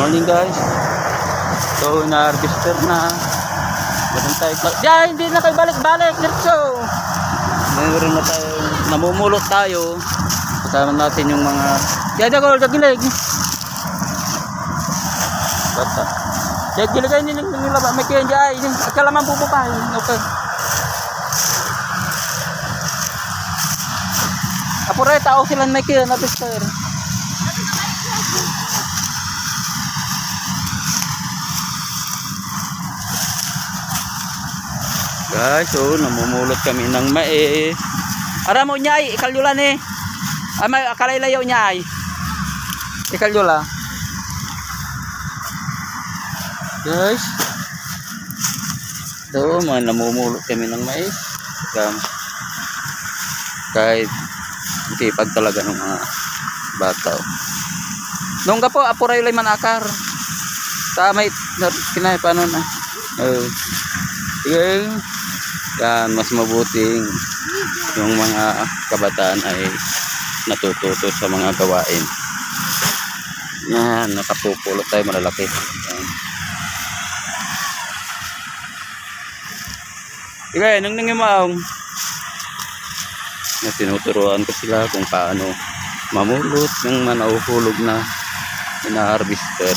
Morning guys. So na-harvester na. Meron tayo. Diyan, hindi na kayo balik-balik. Diretso. Meron na tayo. Namumulot tayo. Kasama natin yung mga. Diyan ako, dagilig. Bata. Diyan, gilig kayo nilaba. May kaya diyan. Akala man pupupahin. Okay. Apure, tao sila may kaya na-harvester. Guys, so namumulot kami ng mais. Ara mo nyay, ikalyula ni. Ay, akalaylayo nyay. Ikalyula. Guys. So, namumulot kami ng mais. Kahit sipag talaga ng mga bata. Nung ka po, apuray lay manakar. Sa may kinay paano na. Sige. Yan, mas mabuting yung mga kabataan ay natututo sa mga gawain. Yan, nakapupulot tayo malalaki. Yan. Sige, nang nangimaong na tinuturuan ko sila kung paano mamulot yung manauhulog na ina-harvester.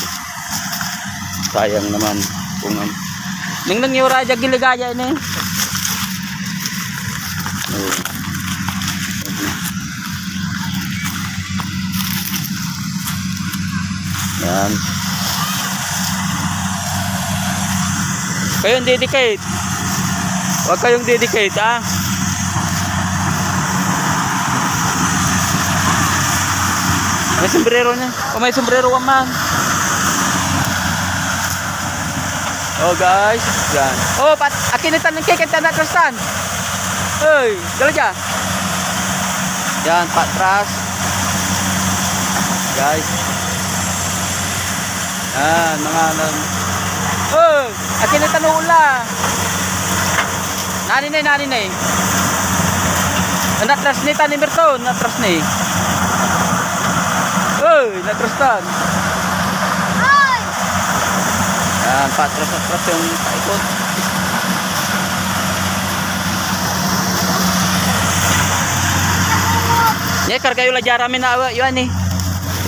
Sayang naman kung nang nangyura dyan giligaya ini. Yan. Kayong dedicate. Huwag kayong dedicate, ha? May sombrero niya. O may sombrero ka man. Oh guys, yan. Oh, akinitan ng cake at natrastan. Hey, dala dyan. Yan, patras. Guys. Yan, mga oh, akinitan ng ula. Nani na. Natras ni Tani Berton, natras ni. Hey, natrastan. Yan, patras yung paikot. Ikar kayo la jara min awa yun ni.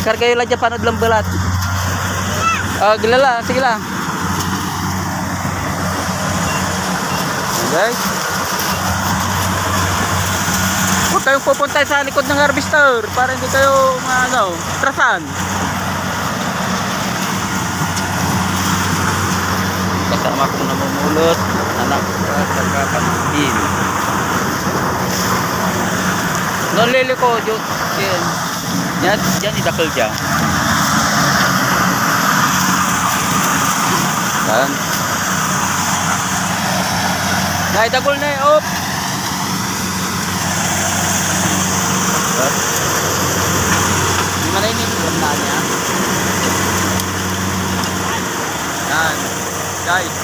Ikar kayo la panod lang balat. Gilala, sige lang. Guys. Huwag kayong pupunta sa likod ng harvester para hindi kayo trasan. Kasama kong namumulot, anak sa kapatid. Nolili ko, yan idakal dyan. Yan. Naidagol na eh, op. Hindi man na ininom na niya. Yan. Guys.